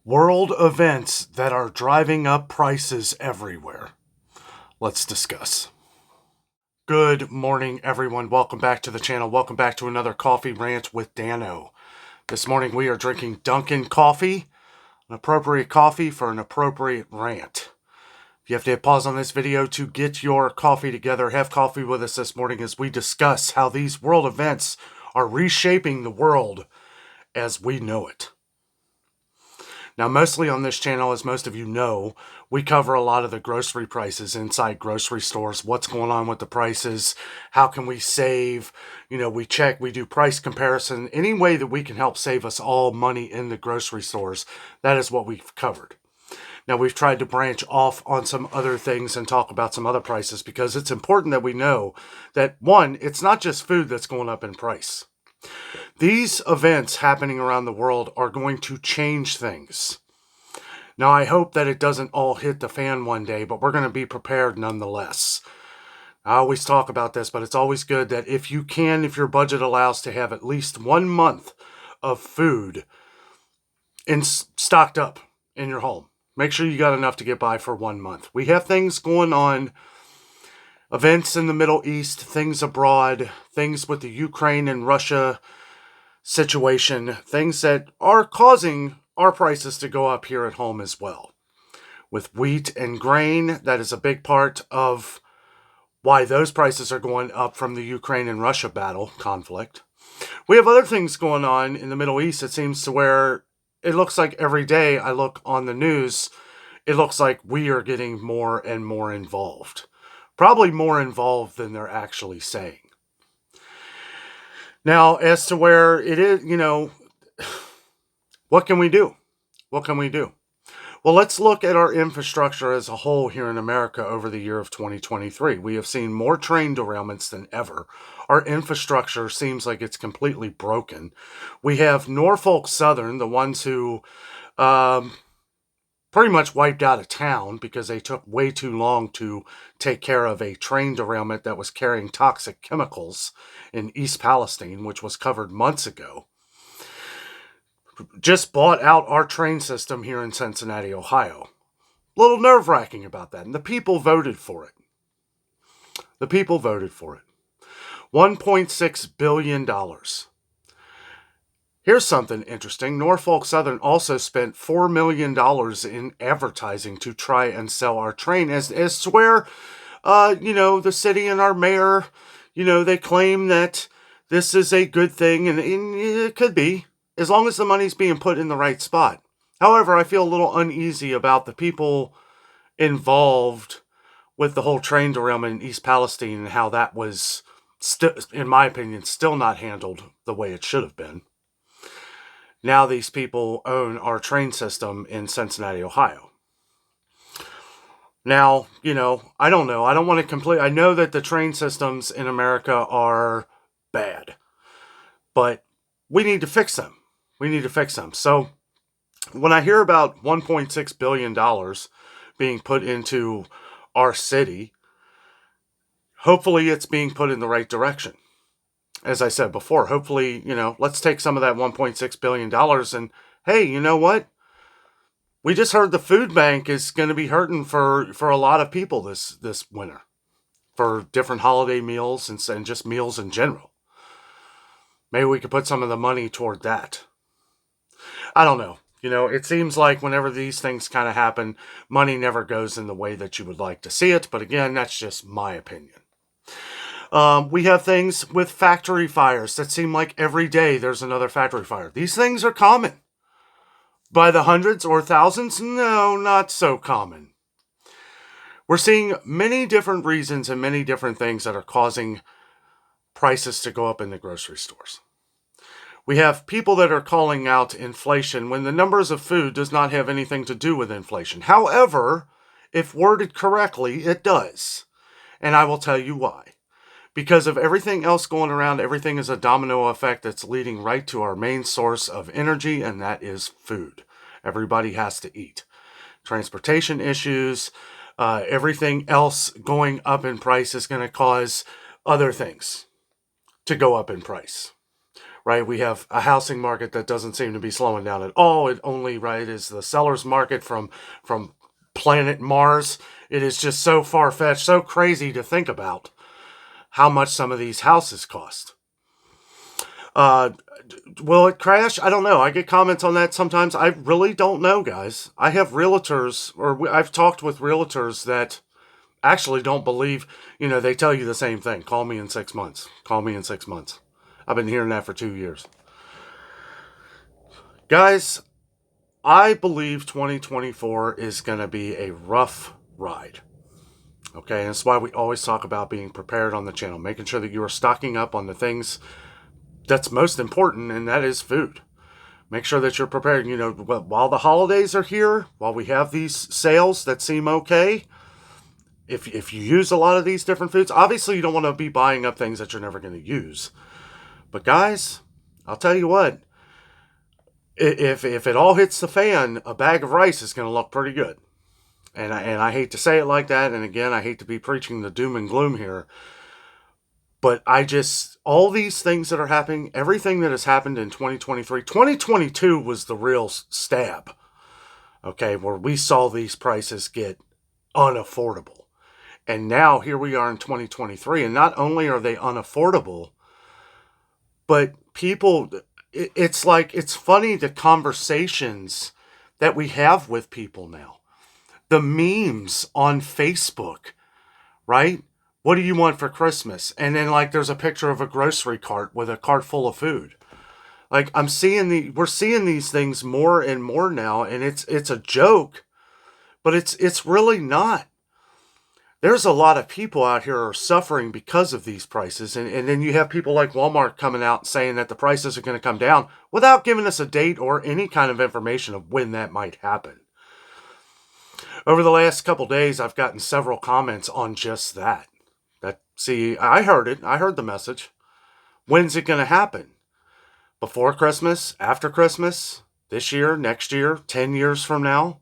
World events that are driving up prices everywhere. Let's discuss. Good morning, everyone. Welcome back to the channel. Welcome back to another coffee rant with Dano. This morning we are drinking Dunkin' coffee, an appropriate coffee for an appropriate rant. If you have to hit pause on this video to get your coffee together, have coffee with us this morning as we discuss how these world events are reshaping the world as we know it. Now, mostly on this channel, as most of you know, we cover a lot of the grocery prices inside grocery stores, what's going on with the prices, how can we save, we check, we do price comparison, any way that we can help save us all money in the grocery stores, that is what we've covered. Now, we've tried to branch off on some other things and talk about some other prices because it's important that we know that, one, it's not just food that's going up in price. These events happening around the world are going to change things. Now, I hope that it doesn't all hit the fan one day, but we're going to be prepared nonetheless. I always talk about this, but it's always good that if you can, if your budget allows, to have at least 1 month of food stocked up in your home. Make sure you got enough to get by for 1 month. We have things going on, events in the Middle East, things abroad, things with the Ukraine and Russia situation, things that are causing our prices to go up here at home as well. With wheat and grain, that is a big part of why those prices are going up from the Ukraine and Russia conflict. We have other things going on in the Middle East. It seems to where it looks like every day I look on the news, it looks like we are getting more and more involved. Probably more involved than they're actually saying. Now, as to where it is, what can we do? What can we do? Well, let's look at our infrastructure as a whole here in America over the year of 2023. We have seen more train derailments than ever. Our infrastructure seems like it's completely broken. We have Norfolk Southern, the ones who pretty much wiped out of town because they took way too long to take care of a train derailment that was carrying toxic chemicals in East Palestine, which was covered months ago. Just bought out our train system here in Cincinnati, Ohio. A little nerve-wracking about that, and the people voted for it. The people voted for it. $1.6 billion. Here's something interesting. Norfolk Southern also spent $4 million in advertising to try and sell our train as to where, the city and our mayor, they claim that this is a good thing, and it could be, as long as the money's being put in the right spot. However, I feel a little uneasy about the people involved with the whole train derailment in East Palestine and how that was, in my opinion, still not handled the way it should have been. Now these people own our train system in Cincinnati, Ohio. Now, I don't know. I don't want to I know that the train systems in America are bad, but we need to fix them. We need to fix them. So when I hear about $1.6 billion being put into our city, hopefully it's being put in the right direction. As I said before, hopefully, let's take some of that $1.6 billion and, hey, you know what? We just heard the food bank is going to be hurting for a lot of people this winter for different holiday meals and just meals in general. Maybe we could put some of the money toward that. I don't know. It seems like whenever these things kind of happen, money never goes in the way that you would like to see it. But again, that's just my opinion. We have things with factory fires that seem like every day there's another factory fire. These things are common. By the hundreds or thousands? No, not so common. We're seeing many different reasons and many different things that are causing prices to go up in the grocery stores. We have people that are calling out inflation when the numbers of food does not have anything to do with inflation. However, if worded correctly, it does. And I will tell you why. Because of everything else going around, everything is a domino effect that's leading right to our main source of energy, and that is food. Everybody has to eat. Transportation issues, everything else going up in price is going to cause other things to go up in price. right? We have a housing market that doesn't seem to be slowing down at all. It only, right, is the seller's market from planet Mars. It is just so far-fetched, so crazy to think about how much some of these houses cost. Uh, will it crash? I don't know. I get comments on that sometimes. I really don't know, guys. I have realtors, or I've talked with realtors that actually don't believe, they tell you the same thing. Call me in 6 months. Call me in 6 months. I've been hearing that for 2 years. Guys, I believe 2024 is going to be a rough ride. Okay, and that's why we always talk about being prepared on the channel, making sure that you are stocking up on the things that's most important, and that is food. Make sure that you're prepared. While the holidays are here, while we have these sales that seem okay, if you use a lot of these different foods, obviously you don't want to be buying up things that you're never going to use. But guys, I'll tell you what, if it all hits the fan, a bag of rice is going to look pretty good. And I hate to say it like that, and again, I hate to be preaching the doom and gloom here, but all these things that are happening, everything that has happened in 2023, 2022 was the real stab, okay, where we saw these prices get unaffordable. And now here we are in 2023, and not only are they unaffordable, but people, it's funny the conversations that we have with people now. The memes on Facebook, right? What do you want for Christmas? And then there's a picture of a grocery cart with a cart full of food. We're seeing these things more and more now, and it's a joke, but it's really not. There's a lot of people out here are suffering because of these prices. And then you have people like Walmart coming out saying that the prices are going to come down without giving us a date or any kind of information of when that might happen. Over the last couple days, I've gotten several comments on just that. I heard it. I heard the message. When's it going to happen? Before Christmas? After Christmas? This year? Next year? 10 years from now?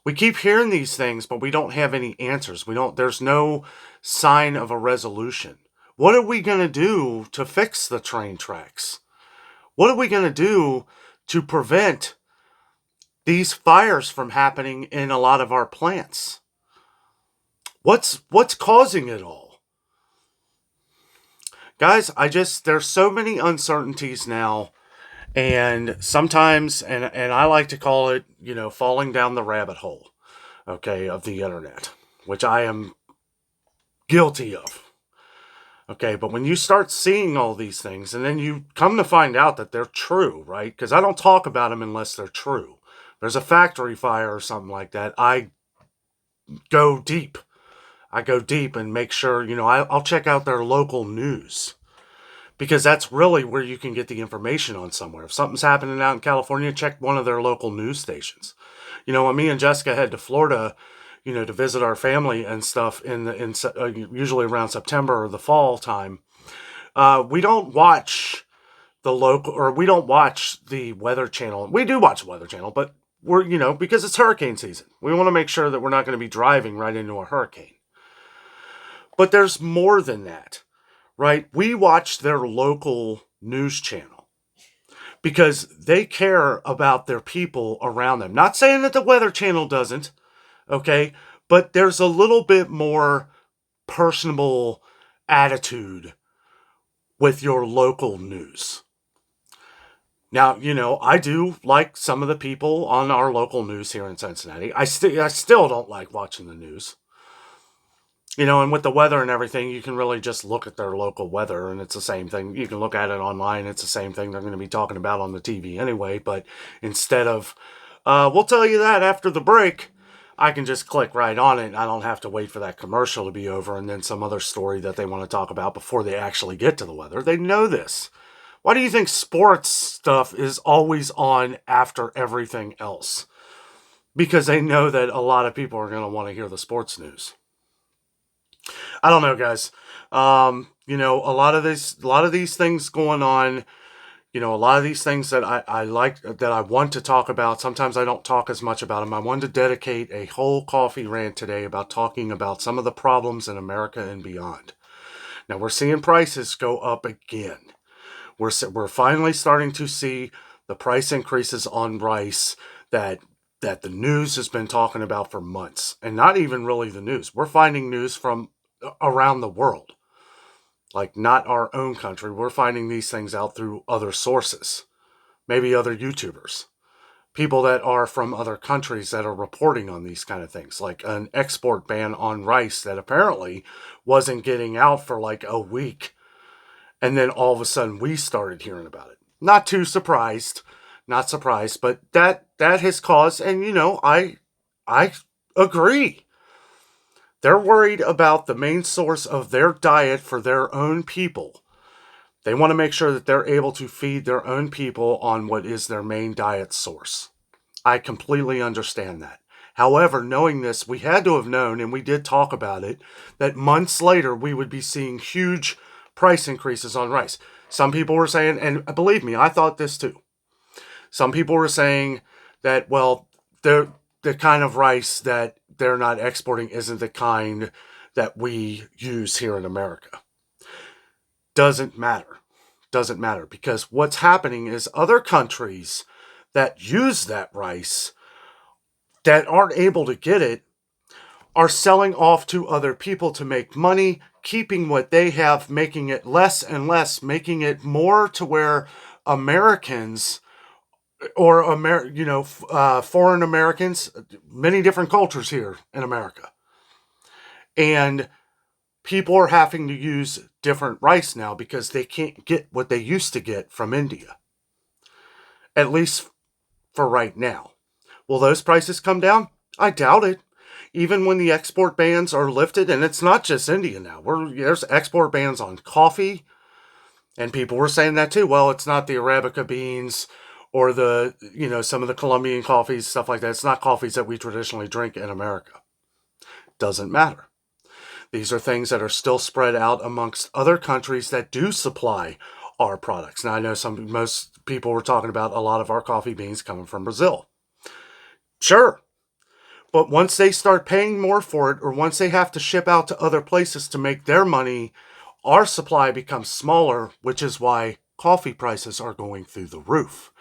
We keep hearing these things, but we don't have any answers. There's no sign of a resolution. What are we going to do to fix the train tracks? What are we going to do to prevent these fires from happening in a lot of our plants? What's causing it all? Guys, there's so many uncertainties now, and sometimes, and I like to call it, falling down the rabbit hole, okay, of the internet, which I am guilty of. Okay, but when you start seeing all these things, and then you come to find out that they're true, right? Because I don't talk about them unless they're true. There's a factory fire or something like that, I go deep. And make sure, I'll check out their local news. Because that's really where you can get the information on somewhere. If something's happening out in California, check one of their local news stations. When me and Jessica head to Florida, to visit our family and stuff usually around September or the fall time, we don't watch we don't watch the Weather Channel. We do watch the Weather Channel, but we're, because it's hurricane season. We want to make sure that we're not going to be driving right into a hurricane. But there's more than that, right? We watch their local news channel because they care about their people around them. Not saying that the Weather Channel doesn't, okay? But there's a little bit more personable attitude with your local news. Now, I do like some of the people on our local news here in Cincinnati. I still don't like watching the news. And with the weather and everything, you can really just look at their local weather, and it's the same thing. You can look at it online. It's the same thing they're going to be talking about on the TV anyway. But instead of, we'll tell you that after the break, I can just click right on it. I don't have to wait for that commercial to be over and then some other story that they want to talk about before they actually get to the weather. They know this. Why do you think sports stuff is always on after everything else? Because they know that a lot of people are going to want to hear the sports news. I don't know, guys. A lot of these things going on, a lot of these things that I like, that I want to talk about. Sometimes I don't talk as much about them. I wanted to dedicate a whole coffee rant today about talking about some of the problems in America and beyond. Now, we're seeing prices go up again. We're finally starting to see the price increases on rice that the news has been talking about for months, and not even really the news. We're finding news from around the world, like not our own country. We're finding these things out through other sources, maybe other YouTubers, people that are from other countries that are reporting on these kind of things, like an export ban on rice that apparently wasn't getting out for like a week. And then all of a sudden we started hearing about it. Not too surprised, not surprised, but that has caused, and I agree. They're worried about the main source of their diet for their own people. They want to make sure that they're able to feed their own people on what is their main diet source. I completely understand that. However, knowing this, we had to have known, and we did talk about it, that months later we would be seeing huge price increases on rice. Some people were saying, and believe me, I thought this too. Some people were saying that, well, the kind of rice that they're not exporting isn't the kind that we use here in America. Doesn't matter. Doesn't matter, because what's happening is other countries that use that rice that aren't able to get it are selling off to other people to make money, keeping what they have, making it less and less, making it more to where Americans or foreign Americans, many different cultures here in America, and people are having to use different rice now because they can't get what they used to get from India, at least for right now. Will those prices come down? I doubt it. Even when the export bans are lifted, and it's not just India now. There's export bans on coffee, and people were saying that too. Well, it's not the Arabica beans or some of the Colombian coffees, stuff like that. It's not coffees that we traditionally drink in America. Doesn't matter. These are things that are still spread out amongst other countries that do supply our products. Now, I know most people were talking about a lot of our coffee beans coming from Brazil. Sure. But once they start paying more for it, or once they have to ship out to other places to make their money, our supply becomes smaller, which is why coffee prices are going through the roof.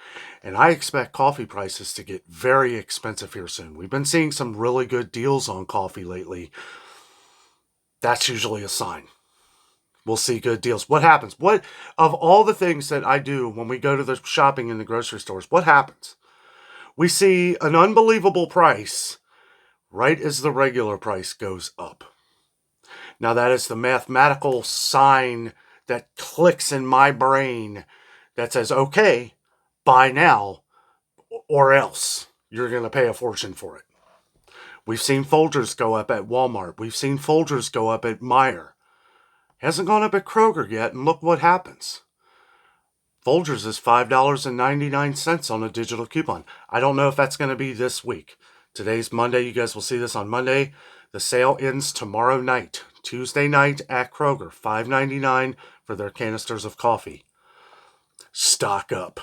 And I expect coffee prices to get very expensive here soon. We've been seeing some really good deals on coffee lately. That's usually a sign. We'll see good deals. What happens? What of all the things that I do when we go to the shopping in the grocery stores, what happens? We see an unbelievable price right as the regular price goes up. Now that is the mathematical sign that clicks in my brain that says, okay, buy now or else you're going to pay a fortune for it. We've seen Folgers go up at Walmart. We've seen Folgers go up at Meijer. Hasn't gone up at Kroger yet, and look what happens. Folgers is $5.99 on a digital coupon. I don't know if that's going to be this week. Today's Monday. You guys will see this on Monday. The sale ends tomorrow night, Tuesday night at Kroger. $5.99 for their canisters of coffee. Stock up.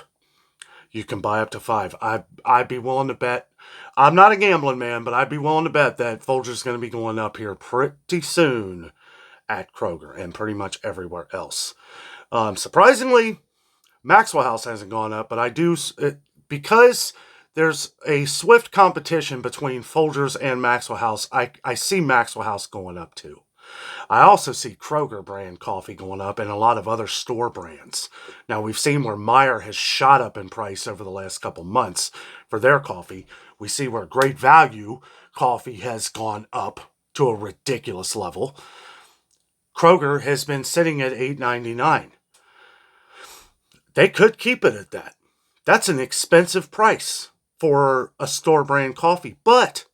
You can buy up to 5. I'd be willing to bet. I'm not a gambling man, but I'd be willing to bet that Folgers is going to be going up here pretty soon at Kroger and pretty much everywhere else. Surprisingly, Maxwell House hasn't gone up, but I do, because there's a swift competition between Folgers and Maxwell House. I see Maxwell House going up too. I also see Kroger brand coffee going up and a lot of other store brands. Now, we've seen where Meijer has shot up in price over the last couple months for their coffee. We see where Great Value coffee has gone up to a ridiculous level. Kroger has been sitting at $8.99. They could keep it at that. That's an expensive price for a store brand coffee, but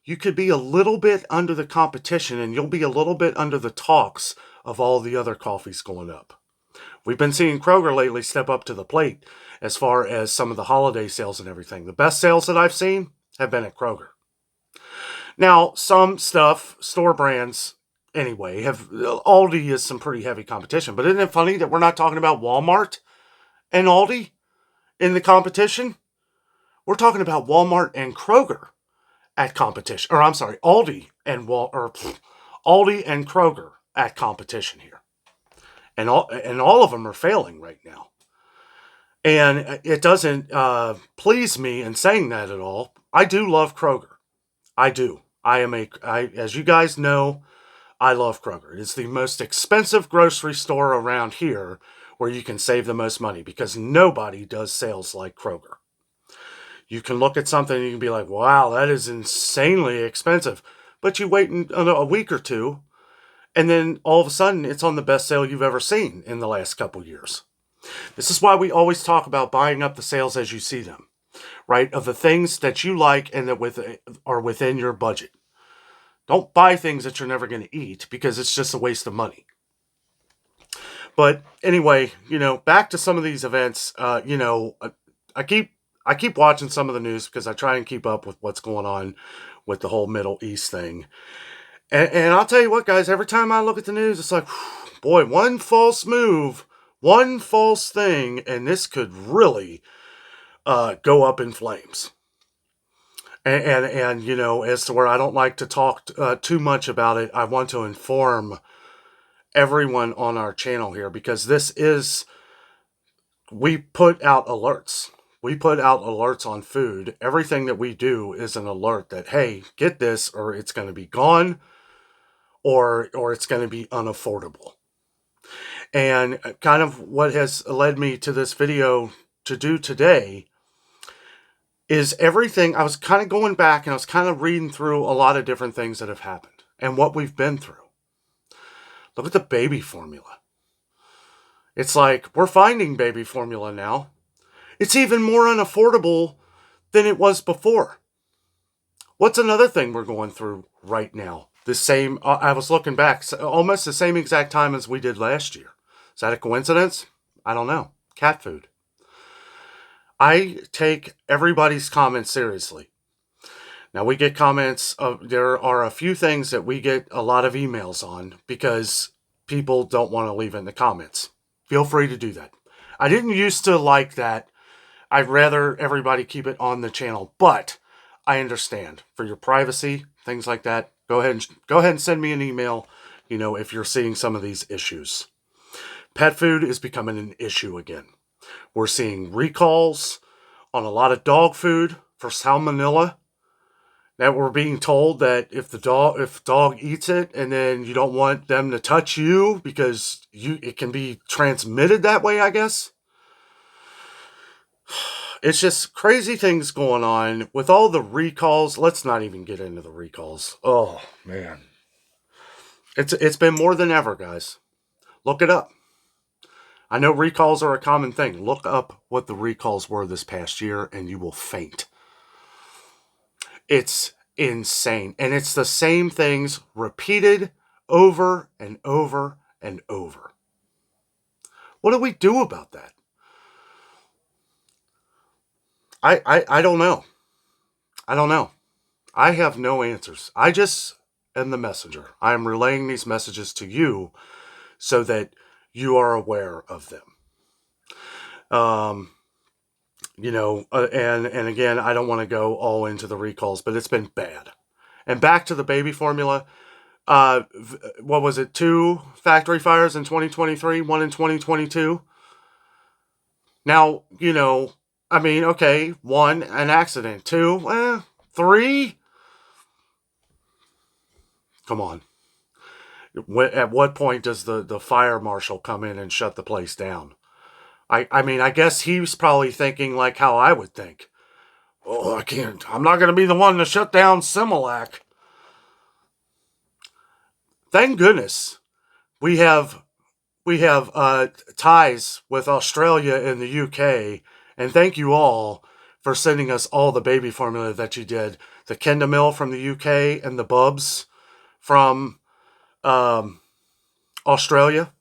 you could be a little bit under the competition and you'll be a little bit under the talks of all the other coffees going up. We've been seeing Kroger lately step up to the plate as far as some of the holiday sales and everything. The best sales that I've seen have been at Kroger. Now, some stuff, store brands, anyway, Aldi is some pretty heavy competition, but isn't it funny that we're not talking about Walmart and Aldi in the competition? We're talking about Walmart and Kroger at competition, or I'm sorry, Aldi and Aldi and Kroger at competition here, and all of them are failing right now. And it doesn't please me in saying that at all. I do love Kroger. I do. As you guys know, I love Kroger. It's the most expensive grocery store around here where you can save the most money because nobody does sales like Kroger. You can look at something and you can be like, wow, that is insanely expensive. But you wait a week or two, and then all of a sudden it's on the best sale you've ever seen in the last couple years. This is why we always talk about buying up the sales as you see them, right? Of the things that you like and that are within your budget. Don't buy things that you're never going to eat because it's just a waste of money. But anyway, back to some of these events. I keep watching some of the news because I try and keep up with what's going on with the whole Middle East thing. And I'll tell you what, guys, every time I look at the news, it's like, boy, one false move, one false thing, and this could really go up in flames. And as to where I don't like to talk too much about it, I want to inform everyone on our channel here because we put out alerts. We put out alerts on food. Everything that we do is an alert that, hey, get this or it's going to be gone or it's going to be unaffordable. And kind of what has led me to this video to do today is everything. I was kind of going back and I was kind of reading through a lot of different things that have happened and what we've been through. Look at the baby formula. It's like we're finding baby formula now. It's even more unaffordable than it was before. What's another thing we're going through right now? I was looking back, almost the same exact time as we did last year. Is that a coincidence? I don't know. Cat food. I take everybody's comments seriously. Now we get comments there are a few things that we get a lot of emails on because people don't want to leave in the comments. Feel free to do that. I didn't used to like that. I'd rather everybody keep it on the channel, but I understand for your privacy, things like that. Go ahead and send me an email, if you're seeing some of these issues. Pet food is becoming an issue again. We're seeing recalls on a lot of dog food for salmonella. That we're being told that if dog eats it and then you don't want them to touch you because it can be transmitted that way, I guess. It's just crazy things going on with all the recalls. Let's not even get into the recalls. Oh, man. It's been more than ever, guys. Look it up. I know recalls are a common thing. Look up what the recalls were this past year and you will faint. It's insane. And it's the same things repeated over and over and over. What do we do about that? I don't know. I don't know. I have no answers. I just am the messenger. I am relaying these messages to you so that you are aware of them. And again, I don't want to go all into the recalls, but it's been bad. And back to the baby formula. What was it? 2 factory fires in 2023, 1 in 2022. Now, okay, 1, an accident. 2, 3. Come on. At what point does the fire marshal come in and shut the place down? I guess he's probably thinking like how I would think. Oh, I'm not going to be the one to shut down Similac. Thank goodness we have ties with Australia and the UK, and thank you all for sending us all the baby formula that you did. The Kendamil from the UK and the Bubs from Australia.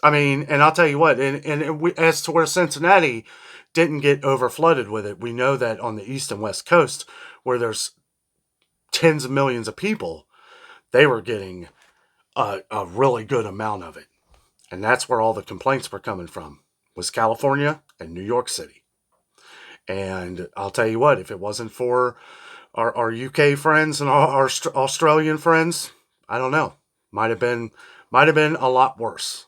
And I'll tell you what, as to where Cincinnati didn't get over flooded with it, we know that on the east and west coast, where there's tens of millions of people, they were getting a really good amount of it. And that's where all the complaints were coming from, was California and New York City. And I'll tell you what, if it wasn't for our UK friends and our Australian friends, I don't know, might have been a lot worse.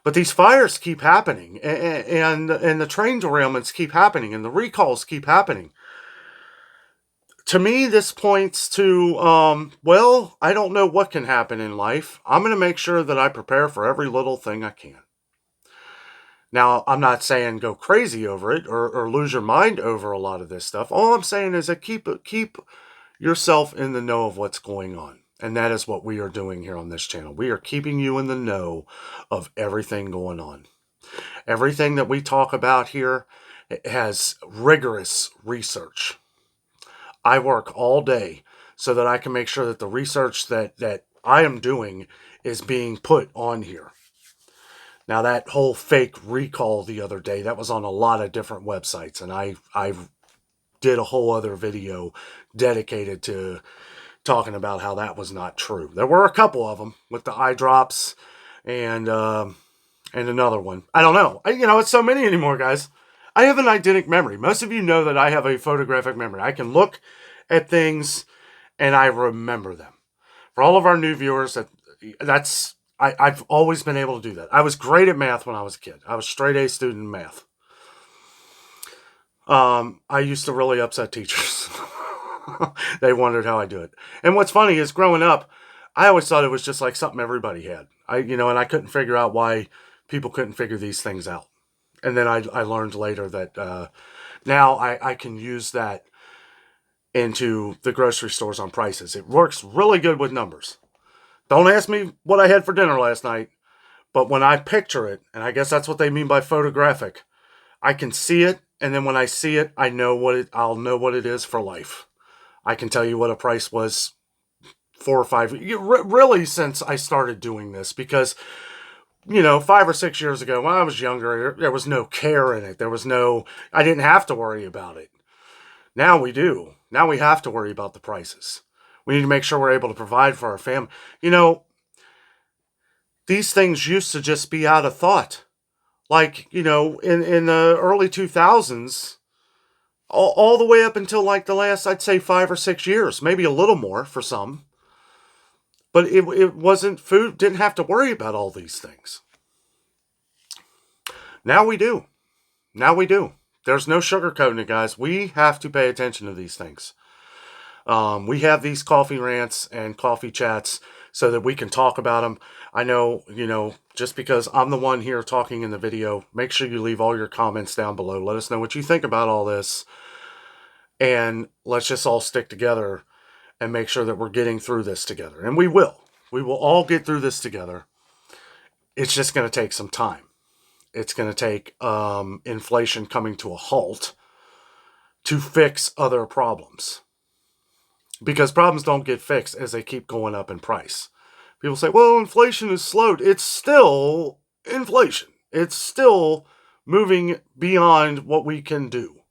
But these fires keep happening, and the train derailments keep happening, and the recalls keep happening. To me, this points to, well, I don't know what can happen in life. I'm going to make sure that I prepare for every little thing I can. Now, I'm not saying go crazy over it or lose your mind over a lot of this stuff. All I'm saying is that keep yourself in the know of what's going on. And that is what we are doing here on this channel. We are keeping you in the know of everything going on. Everything that we talk about here has rigorous research. I work all day so that I can make sure that the research that I am doing is being put on here. Now, that whole fake recall the other day, that was on a lot of different websites, and I did a whole other video dedicated to talking about how that was not true. There were a couple of them with the eye drops and another one. I don't know. It's so many anymore, guys. I have an eidetic memory. Most of you know that I have a photographic memory. I can look at things and I remember them. For all of our new viewers, I've always been able to do that. I was great at math when I was a kid. I was straight A student in math. I used to really upset teachers. They wondered how I do it. And what's funny is growing up, I always thought it was just like something everybody had. And I couldn't figure out why people couldn't figure these things out. And then I learned later that now I can use that into the grocery stores on prices. It works really good with numbers. Don't ask me what I had for dinner last night, but when I picture it, and I guess that's what they mean by photographic, I can see it, and then when I see it, I'll know what it is for life. I can tell you what a price was 4 or 5, really since I started doing this, because 5 or 6 years ago when I was younger, there was no care in it. I didn't have to worry about it. Now we do. Now we have to worry about the prices. We need to make sure we're able to provide for our family. These things used to just be out of thought. Like, in the early 2000s, all the way up until like the last, I'd say 5 or 6 years, maybe a little more for some. But it wasn't food, didn't have to worry about all these things. Now we do. There's no sugarcoating it, guys. We have to pay attention to these things. We have these coffee rants and coffee chats so that we can talk about them. I know, just because I'm the one here talking in the video, make sure you leave all your comments down below. Let us know what you think about all this. And let's just all stick together and make sure that we're getting through this together. And we will. We will all get through this together. It's just going to take some time. It's going to take inflation coming to a halt to fix other problems. Because problems don't get fixed as they keep going up in price. People say, well, inflation is slowed. It's still inflation. It's still moving beyond what we can do.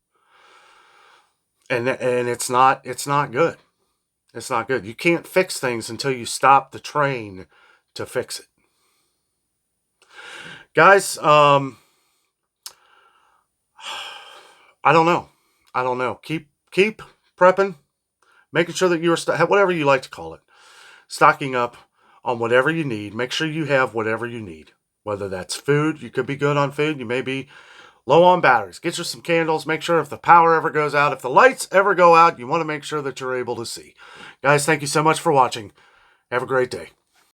And it's not good. It's not good. You can't fix things until you stop the train to fix it. Guys, I don't know. Keep prepping. Making sure that you are, whatever you like to call it, stocking up on whatever you need. Make sure you have whatever you need. Whether that's food, you could be good on food. You may be low on batteries. Get you some candles. Make sure if the power ever goes out, if the lights ever go out, you want to make sure that you're able to see. Guys, thank you so much for watching. Have a great day.